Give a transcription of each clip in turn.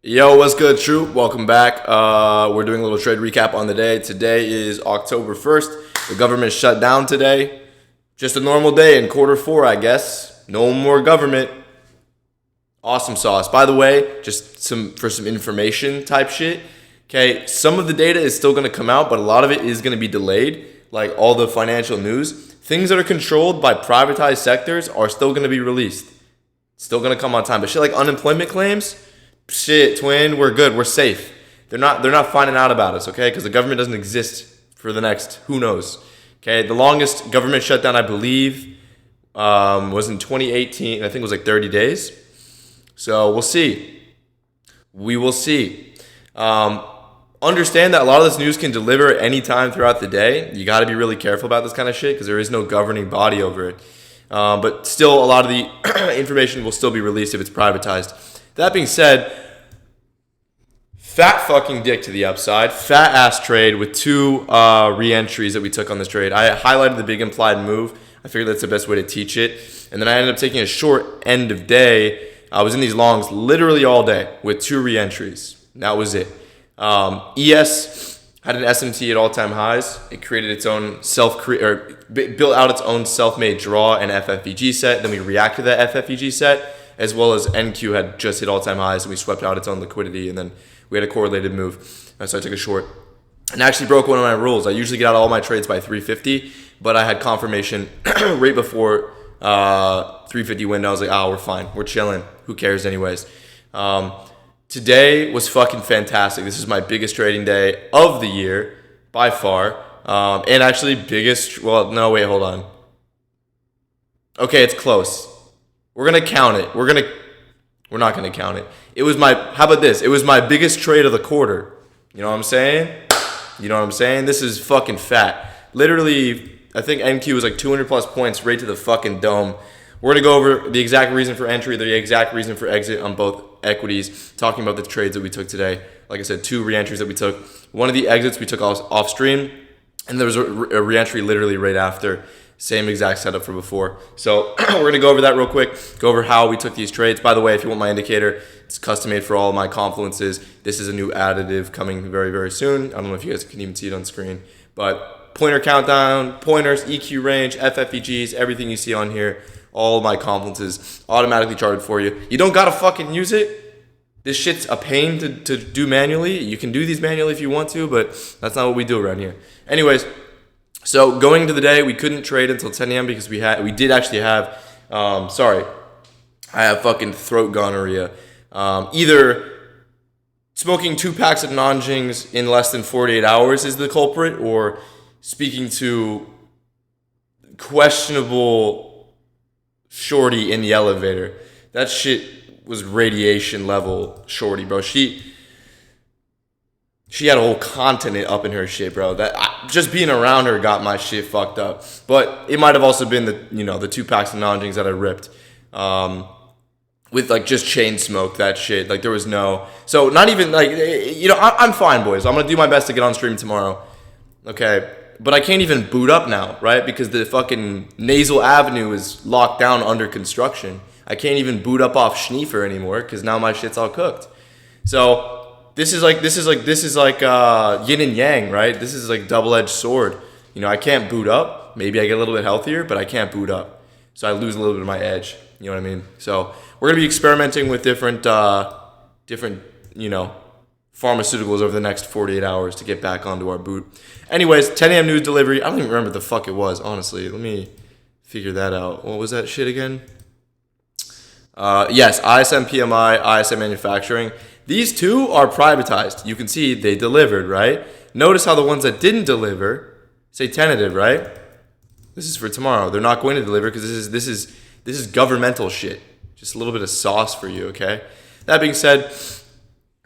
Yo, what's good, troop? Welcome back. We're doing a little trade recap on the day. Today is October 1st. The government shut down today. Just a normal day in quarter four, I guess. No more government. Awesome sauce. By the way, just some information type shit. Okay, some of the data is still going to come out, but a lot of it is going to be delayed. Like all the financial news. Things that are controlled by privatized sectors are still going to be released. Still going to come on time. But shit like unemployment claims, shit, twin, we're good. We're safe. They're not finding out about us, okay? Because the government doesn't exist for the next, who knows? Okay, the longest government shutdown, I believe, was in 2018. I think it was like 30 days. So we'll see. We will see. Understand that a lot of this news can deliver at any time throughout the day. You got to be really careful about this kind of shit because there is no governing body over it. But still, a lot of the information will still be released if it's privatized. That being said, fat fucking dick to the upside. Fat ass trade with two re-entries that we took on this trade. I highlighted the big implied move. I figured that's the best way to teach it. And then I ended up taking a short end of day. I was in these longs literally all day with two re-entries. That was it. ES had an SMT at all-time highs. It created its own built out its own self-made draw and FFVG set. Then we reacted to that FFVG set, as well as NQ had just hit all-time highs, and we swept out its own liquidity, and then we had a correlated move. So I took a short and actually broke one of my rules. I usually get out all my trades by 350, but I had confirmation right before 350 window. I was like, we're fine. We're chilling. Who cares anyways? Today was fucking fantastic. This is my biggest trading day of the year by far. And actually hold on. Okay, it's close. We're going to count it. We're not going to count it. How about this? It was my biggest trade of the quarter. You know what I'm saying? This is fucking fat. Literally, I think NQ was like 200 plus points right to the fucking dome. We're going to go over the exact reason for entry, the exact reason for exit on both equities, talking about the trades that we took today. Like I said, two re-entries that we took. One of the exits we took off stream, and there was a re-entry literally right after. Same exact setup for before. So we're going to go over that real quick, go over how we took these trades. By the way, if you want my indicator, it's custom made for all of my confluences. This is a new additive coming very, very soon. I don't know if you guys can even see it on screen, but pointer countdown, pointers, EQ range, FFEGs, everything you see on here, all of my confluences automatically charted for you. You don't got to fucking use it. This shit's a pain to do manually. You can do these manually if you want to, but that's not what we do around here. Anyways, so going into the day, we couldn't trade until 10 a.m. because we did actually have, I have fucking throat gonorrhea. Either smoking 2 packs of Nanjings in less than 48 hours is the culprit, or speaking to questionable shorty in the elevator. That shit was radiation level shorty, bro. She had a whole continent up in her shit, bro. Just being around her got my shit fucked up. But it might have also been the 2 packs of Nanjings that I ripped. With like just chain smoke, that shit. Like there was so not even like, I'm fine, boys. I'm going to do my best to get on stream tomorrow. Okay. But I can't even boot up now, right? Because the fucking Nasal Avenue is locked down under construction. I can't even boot up off Schneefer anymore because now my shit's all cooked. So this is like yin and yang, right? This is like double-edged sword. I can't boot up. Maybe I get a little bit healthier, but I can't boot up. So I lose a little bit of my edge. You know what I mean? So we're gonna be experimenting with different pharmaceuticals over the next 48 hours to get back onto our boot. Anyways, 10 a.m. news delivery. I don't even remember what the fuck it was, honestly. Let me figure that out. What was that shit again? Yes, ISM PMI, ISM manufacturing. These two are privatized. You can see they delivered, right? Notice how the ones that didn't deliver say tentative, right? This is for tomorrow. They're not going to deliver because this is governmental shit. Just a little bit of sauce for you, okay? That being said,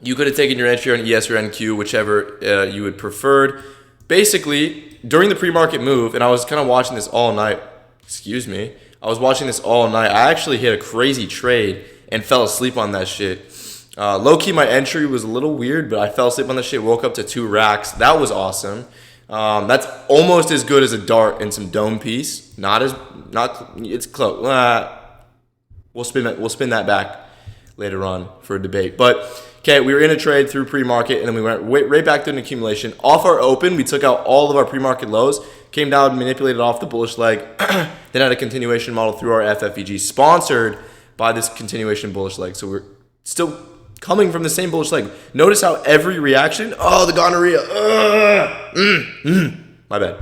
you could have taken your entry on ES or NQ, whichever you would preferred. Basically, during the pre-market move, and I was kind of watching this all night. I was watching this all night. I actually hit a crazy trade and fell asleep on that shit. Low-key, my entry was a little weird, but I fell asleep on that shit, woke up to 2 racks. That was awesome. That's almost as good as a dart and some dome piece. It's close. We'll spin that back. later on for a debate. But okay, we were in a trade through pre-market, and then we went right back to an accumulation. Off our open, we took out all of our pre-market lows, came down, manipulated off the bullish leg, then had a continuation model through our FFEG, sponsored by this continuation bullish leg. So we're still coming from the same bullish leg. Notice how every reaction, the gonorrhea, my bad.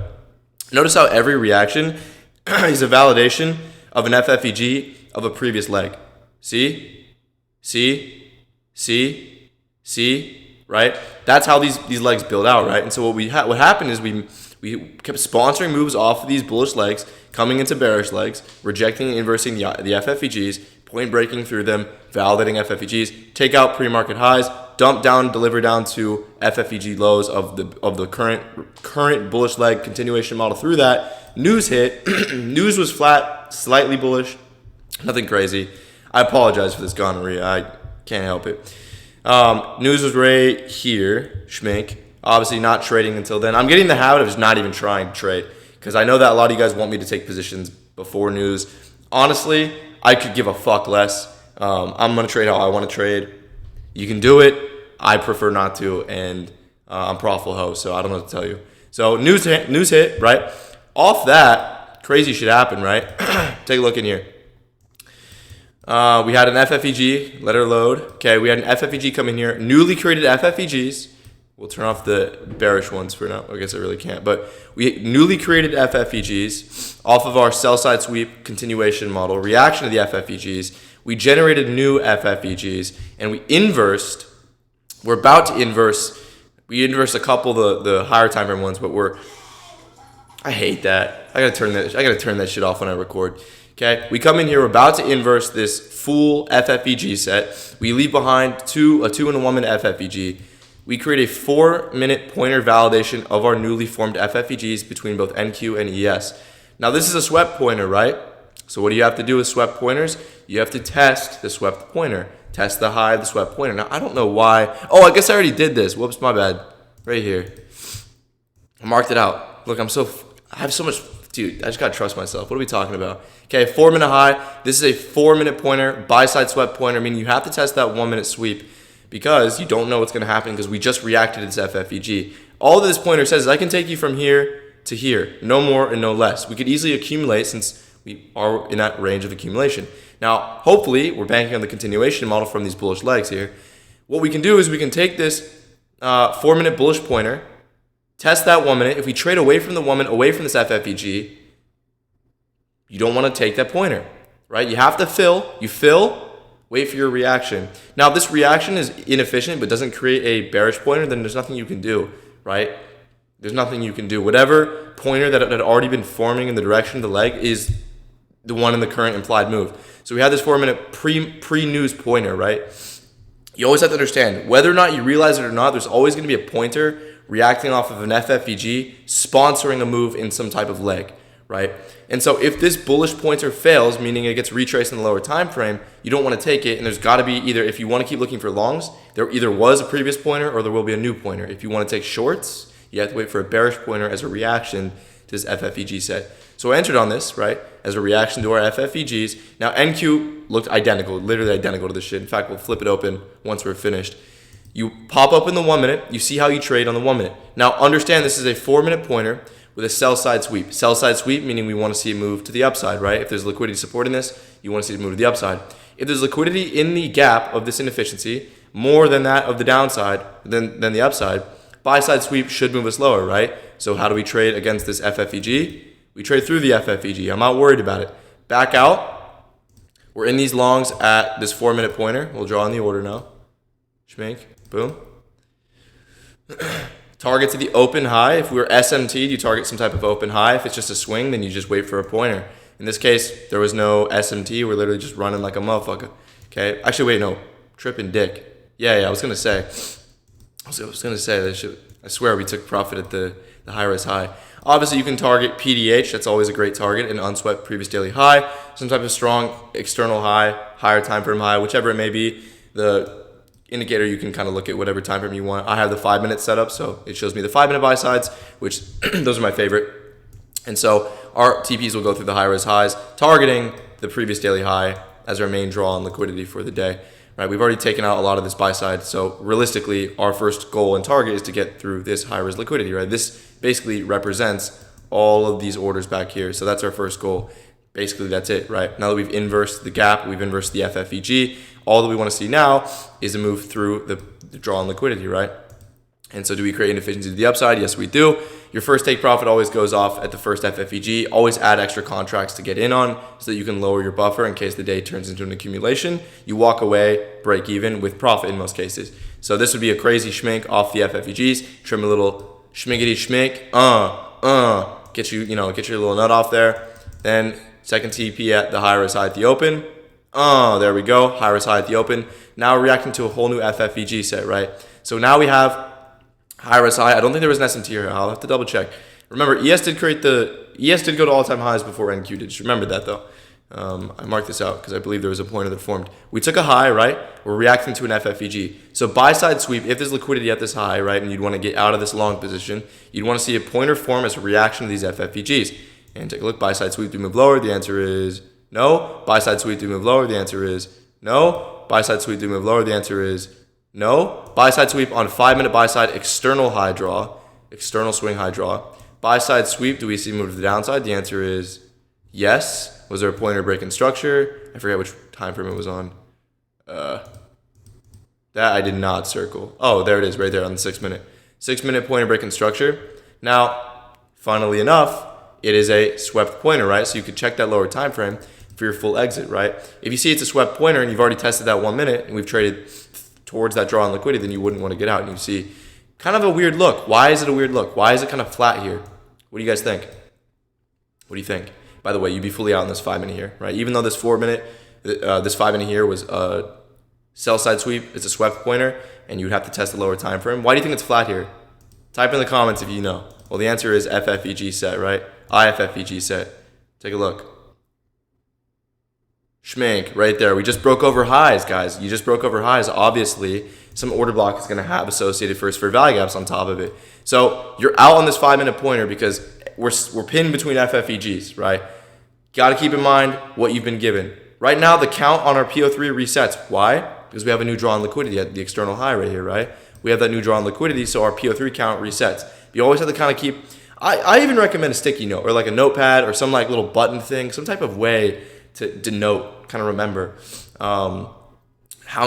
Notice how every reaction is a validation of an FFEG of a previous leg. See, right? That's how these legs build out, right? And so what happened is we kept sponsoring moves off of these bullish legs, coming into bearish legs, rejecting and inversing the FFEGs, point breaking through them, validating FFEGs, take out pre-market highs, dump down, deliver down to FFEG lows of the current bullish leg continuation model through that. News hit. News was flat, slightly bullish, nothing crazy. I apologize for this gonorrhea. I can't help it. News was right here, schmink. Obviously not trading until then. I'm getting the habit of just not even trying to trade because I know that a lot of you guys want me to take positions before news. Honestly, I could give a fuck less. I'm going to trade how I want to trade. You can do it. I prefer not to, and I'm profitable host, so I don't know what to tell you. So news hit, right? Off that, crazy shit happened, right? Take a look in here. We had an FFEG, let her load. Okay, we had an FFEG come in here. Newly created FFEGs. We'll turn off the bearish ones for now. I guess I really can't. But we newly created FFEGs off of our sell side sweep continuation model, reaction to the FFEGs. We generated new FFEGs, and we inversed. We're about to inverse. We inversed a couple of the higher time frame ones, but I hate that. I gotta turn that shit off when I record. Okay, we come in here, we're about to inverse this full FFEG set. We leave behind a 2 and a 1 minute FFEG. We create a 4-minute pointer validation of our newly formed FFEGs between both NQ and ES. Now this is a swept pointer, right? So what do you have to do with swept pointers? You have to test the swept pointer. Test the high of the swept pointer. Now I don't know why. Oh, I guess I already did this. Whoops, my bad. Right here. I marked it out. Look, I have so much, dude, I just gotta trust myself. What are we talking about? Okay, 4-minute high. This is a 4-minute pointer, buy-side swept pointer, meaning you have to test that 1-minute sweep because you don't know what's going to happen because we just reacted to this FFEG. All that this pointer says is I can take you from here to here, no more and no less. We could easily accumulate since we are in that range of accumulation. Now, hopefully, we're banking on the continuation model from these bullish legs here. What we can do is we can take this 4-minute bullish pointer, test that 1 minute. If we trade away from the 1 minute, away from this FFEG, you don't want to take that pointer, right? You have to fill. You fill, wait for your reaction. Now, if this reaction is inefficient but doesn't create a bearish pointer, then there's nothing you can do, right? There's nothing you can do. Whatever pointer that had already been forming in the direction of the leg is the one in the current implied move. So we have this 4-minute pre-news pointer, right? You always have to understand, whether or not you realize it or not, there's always going to be a pointer reacting off of an FFEG, sponsoring a move in some type of leg, right? And so if this bullish pointer fails, meaning it gets retraced in the lower time frame, you don't want to take it, and there's got to be either, if you want to keep looking for longs, there either was a previous pointer or there will be a new pointer. If you want to take shorts, you have to wait for a bearish pointer as a reaction to this FFEG set. So I entered on this, right, as a reaction to our FFEGs. Now NQ looked identical, literally identical to this shit. In fact, we'll flip it open once we're finished. You pop up in the 1 minute, you see how you trade on the 1 minute. Now understand this is a 4-minute pointer with a sell side sweep. Sell side sweep meaning we want to see it move to the upside, right? If there's liquidity supporting this, you want to see it move to the upside. If there's liquidity in the gap of this inefficiency, more than that of the downside, than the upside, buy side sweep should move us lower, right? So how do we trade against this FFEG? We trade through the FFEG. I'm not worried about it. Back out. We're in these longs at this 4-minute pointer. We'll draw in the order now. Schmink. Boom. Target to the open high. If we were SMT'd, you target some type of open high. If it's just a swing, then you just wait for a pointer. In this case, there was no SMT. We're literally just running like a motherfucker. Okay. Actually, wait, no. Tripping dick. Yeah. I was gonna say that shit. I swear we took profit at the high-rise high. Obviously, you can target PDH. That's always a great target. An unswept previous daily high. Some type of strong external high, higher time frame high, whichever it may be. The indicator, you can kind of look at whatever time frame you want. I have the 5-minute setup, so it shows me the 5-minute buy sides, which those are my favorite. And so our TPs will go through the high-rise highs, targeting the previous daily high as our main draw on liquidity for the day. right? We've already taken out a lot of this buy side. So realistically, our first goal and target is to get through this high risk liquidity, right? This basically represents all of these orders back here. So that's our first goal. Basically, that's it, right? Now that we've inversed the gap, we've inversed the FFEG, all that we want to see now is a move through the draw on liquidity, right? And so do we create inefficiency to the upside? Yes, we do. Your first take profit always goes off at the first FFEG. Always add extra contracts to get in on so that you can lower your buffer in case the day turns into an accumulation. You walk away, break even with profit in most cases. So this would be a crazy schmink off the FFEGs. Trim a little schminkity schmink. Get your little nut off there. Then second TP at the high risk high at the open. There we go. High risk high at the open. Now we're reacting to a whole new FFEG set, right? So now we have high risk high. I don't think there was an SMT here. I'll have to double check. Remember, ES did go to all-time highs before NQ did. Just remember that though. I marked this out because I believe there was a pointer that formed. We took a high, right? We're reacting to an FFEG. So buy side sweep, if there's liquidity at this high, right, and you'd want to get out of this long position, you'd want to see a pointer form as a reaction to these FFEGs. And take a look. Buy side sweep to move lower. The answer is no. Buy side sweep to move lower. The answer is no. Buy side sweep to move lower. The answer is no. Buy side sweep on 5-minute buy side external high draw, external swing high draw. Buy side sweep, do we see move to the downside? The answer is yes. Was there a pointer break in structure? I forget which time frame it was on. That I did not circle. Oh, there it is right there on the 6-minute. 6-minute pointer break in structure. Now, funnily enough, it is a swept pointer, right? So you could check that lower time frame for your full exit, right? If you see it's a swept pointer and you've already tested that 1 minute and we've traded towards that draw on liquidity, then you wouldn't want to get out. And you see kind of a weird look. Why is it a weird look? Why is it kind of flat here? What do you guys think? What do you think? By the way, you'd be fully out in this 5-minute here, right? Even though this 4-minute, this 5-minute here was a sell side sweep, it's a swept pointer, and you'd have to test the lower time frame. Why do you think it's flat here? Type in the comments if you know. Well, the answer is FFEG set, right? IFFEG set. Take a look. Schmink, right there. We just broke over highs, guys. You just broke over highs. Obviously, some order block is going to have associated first fair value gaps on top of it. So you're out on this 5-minute pointer because we're pinned between FFEGs, right? Got to keep in mind what you've been given. Right now, the count on our PO3 resets. Why? Because we have a new draw on liquidity at the external high right here, right? We have that new draw on liquidity, so our PO3 count resets. You always have to kind of keep... I even recommend a sticky note or like a notepad or some like little button thing, some type of way to denote, kind of remember how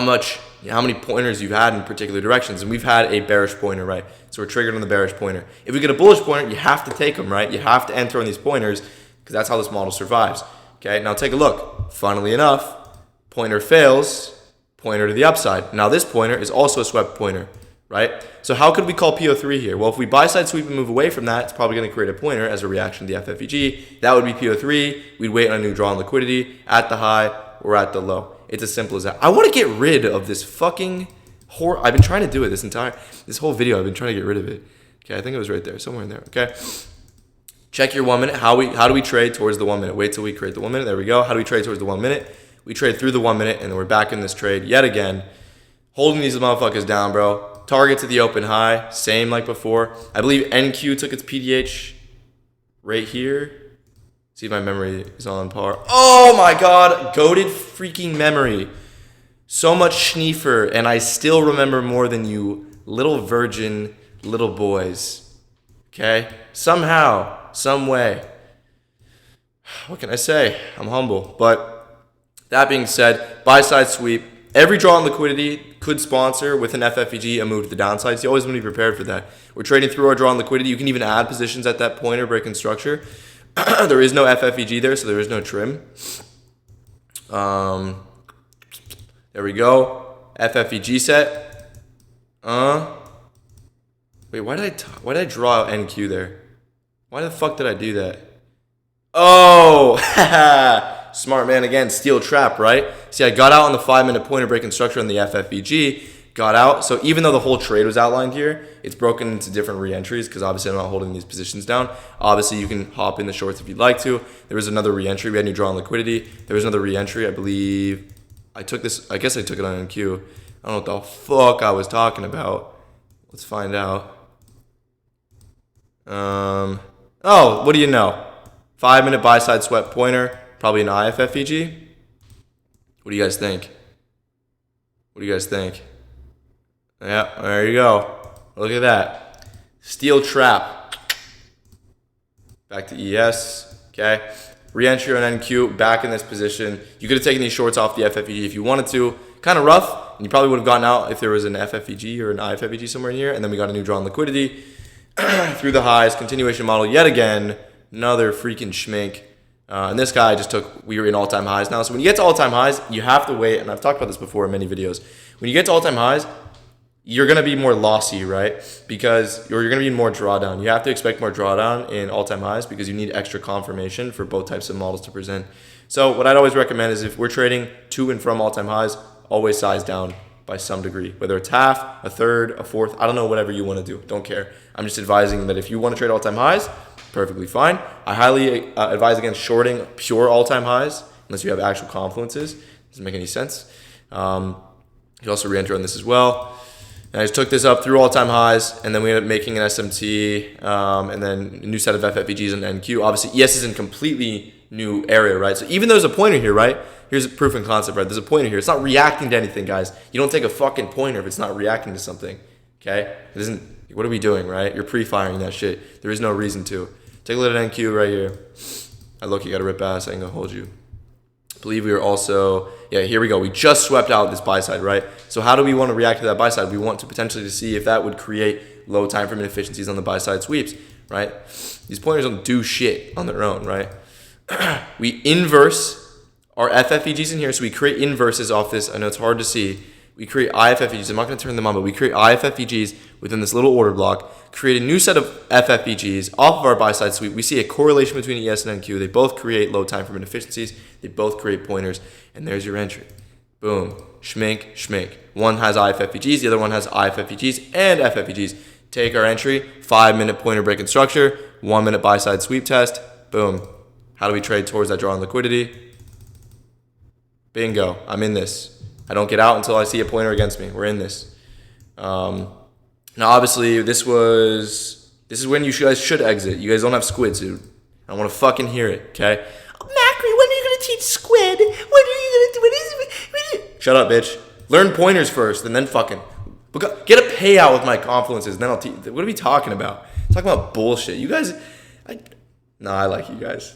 many pointers you've had in particular directions. And we've had a bearish pointer, right? So we're triggered on the bearish pointer. If we get a bullish pointer, you have to take them, right? You have to enter on these pointers because that's how this model survives. Okay, now take a look. Funnily enough, pointer fails, pointer to the upside. Now this pointer is also a swept pointer, right? So how could we call PO3 here? Well, if we buy side sweep and move away from that, it's probably going to create a pointer as a reaction to the FFEG. That would be PO3. We'd wait on a new draw on liquidity at the high or at the low. It's as simple as that. I want to get rid of this fucking I've been trying to do it this whole video. I've been trying to get rid of it. Okay, I think it was right there, somewhere in there. Okay. Check your 1 minute. How do we trade towards the 1 minute? Wait till we create the 1 minute. There we go. How do we trade towards the 1 minute? We trade through the 1 minute, and then we're back in this trade yet again, holding these motherfuckers down, bro. Target to the open high, same like before. I believe NQ took its PDH right here. See if my memory is on par. Oh my god, goated freaking memory. So much schneefer, and I still remember more than you little virgin little boys. Okay? Somehow, some way. What can I say? I'm humble. But that being said, buy side sweep. Every draw on liquidity could sponsor with an FFEG a move to the downside. So you always want to be prepared for that. We're trading through our draw on liquidity. You can even add positions at that pointer break in structure. There is no FFEG there, so there is no trim. There we go. FFEG set. Wait, why did I draw out NQ there? Why the fuck did I do that? Oh, smart man again, steel trap, right? See, I got out on the 5-minute pointer break in structure on the FFEG, got out. So even though the whole trade was outlined here, it's broken into different re-entries because obviously I'm not holding these positions down. Obviously, you can hop in the shorts if you'd like to. There was another re-entry. We had new draw on liquidity. There was another re-entry. I believe I took this. I guess I took it on NQ. I don't know what the fuck I was talking about. Let's find out. Oh, what do you know? 5-minute buy side swept pointer. Probably an IFFEG. What do you guys think? What do you guys think? Yeah, there you go. Look at that. Steel trap. Back to ES. Okay. Re-entry on NQ. Back in this position. You could have taken these shorts off the FFEG if you wanted to. Kind of rough. And you probably would have gotten out if there was an FFEG or an IFFEG somewhere in here. And then we got a new draw on liquidity. Through the highs. Continuation model yet again. Another freaking schmink. And this guy just we were in all-time highs now. So when you get to all-time highs, you have to wait. And I've talked about this before in many videos. When you get to all-time highs, you're going to be more lossy, right? Because you're going to be more drawdown. You have to expect more drawdown in all-time highs because you need extra confirmation for both types of models to present. So what I'd always recommend is if we're trading to and from all-time highs, always size down by some degree. Whether it's half, a third, a fourth, I don't know, whatever you want to do. Don't care. I'm just advising that if you want to trade all-time highs, perfectly fine. I highly advise against shorting pure all-time highs unless you have actual confluences. Doesn't make any sense. You can also re-enter on this as well. And I just took this up through all-time highs, and then we ended up making an SMT, and then a new set of FFEGs and NQ. Obviously, ES is in completely new area, right? So even though there's a pointer here, right? Here's a proof and concept, right? There's a pointer here. It's not reacting to anything, guys. You don't take a fucking pointer if it's not reacting to something, okay? It isn't. What are we doing, right? You're pre-firing that shit. There is no reason to. Take a look at NQ right here. Look, you got a rip ass. I ain't gonna hold you. I believe we are also, yeah, here we go. We just swept out this buy side, right? So how do we want to react to that buy side? We want to potentially to see if that would create low time frame inefficiencies on the buy side sweeps, right? These pointers don't do shit on their own, right? We inverse our FFEGs in here, so we create inverses off this. I know it's hard to see. We create IFFEGs. I'm not going to turn them on, but we create IFFEGs within this little order block, create a new set of FFEGs off of our buy-side sweep. We see a correlation between ES and NQ. They both create low time frame inefficiencies. They both create pointers, and there's your entry. Boom. Schmink, schmink. One has IFFEGs, the other one has IFFEGs and FFEGs. Take our entry, 5-minute pointer break and structure, 1-minute buy-side sweep test. Boom. How do we trade towards that draw on liquidity? Bingo. I'm in this. I don't get out until I see a pointer against me. We're in this. Now, obviously, this is when you guys should exit. You guys don't have squid, dude. I want to fucking hear it, okay? Oh, Macri, when are you going to teach squid? When are you going to do it? Shut up, bitch. Learn pointers first, and then fucking get a payout with my confluences. And then I'll teach. What are we talking about? Talking about bullshit. You guys. I like you guys.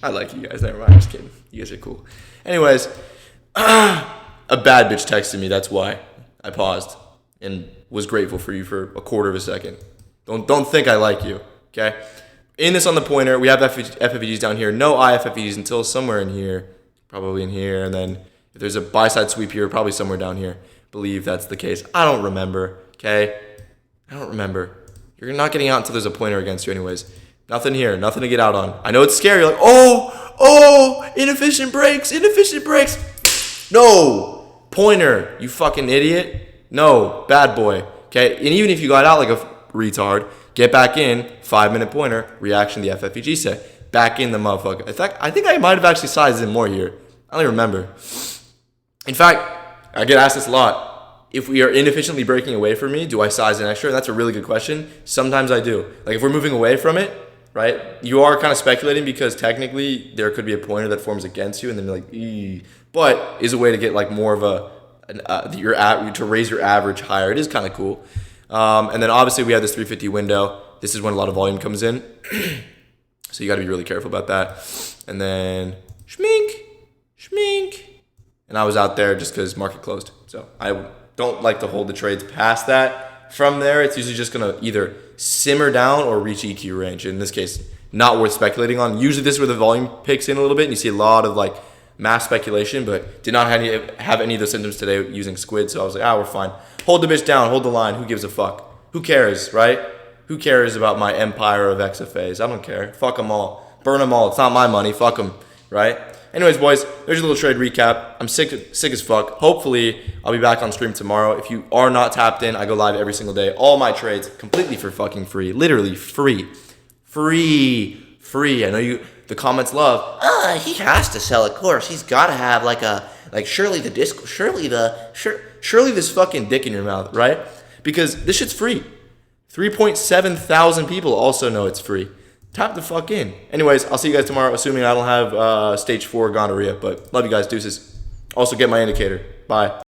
I like you guys. Never mind. I'm just kidding. You guys are cool. Anyways. A bad bitch texted me. That's why I paused and was grateful for you for a quarter of a second. Don't think I like you, okay? In this on the pointer, we have FFEGs down here. No IFFEGs until somewhere in here, probably in here. And then if there's a buy-side sweep here, probably somewhere down here. Believe that's the case. I don't remember, okay? I don't remember. You're not getting out until there's a pointer against you anyways. Nothing here. Nothing to get out on. I know it's scary. You're like, oh, inefficient breaks. No, pointer, you fucking idiot. No, bad boy. Okay, and even if you got out like a retard, get back in, 5-minute pointer, reaction to the FFEG set. Back in the motherfucker. In fact, I think I might have actually sized in more here. I don't even remember. In fact, I get asked this a lot. If we are inefficiently breaking away from me, do I size in extra? That's a really good question. Sometimes I do. Like if we're moving away from it, right? You are kind of speculating because technically there could be a pointer that forms against you and then you're like, eee. But is a way to get like more of to raise your average higher. It is kind of cool. And then obviously we have this 350 window. This is when a lot of volume comes in. So you got to be really careful about that. And then schmink. And I was out there just because market closed. So I don't like to hold the trades past that. From there, it's usually just going to either simmer down or reach EQ range. In this case, not worth speculating on. Usually this is where the volume picks in a little bit and you see a lot of like mass speculation, but did not have any of the symptoms today using squid. So I was like, we're fine. Hold the bitch down, hold the line. Who gives a fuck? Who cares, right? Who cares about my empire of XFAs? I don't care. Fuck them all. Burn them all. It's not my money. Fuck them, right? Anyways, boys, there's a little trade recap. I'm sick as fuck. Hopefully, I'll be back on stream tomorrow. If you are not tapped in, I go live every single day. All my trades completely for fucking free. Literally free. Free. I know you. The comments love. He has to sell a course. He's got to have surely this fucking dick in your mouth, right? Because this shit's free. 3.7 thousand people also know it's free. Tap the fuck in. Anyways, I'll see you guys tomorrow, assuming I don't have stage 4 gonorrhea. But love you guys. Deuces. Also get my indicator. Bye.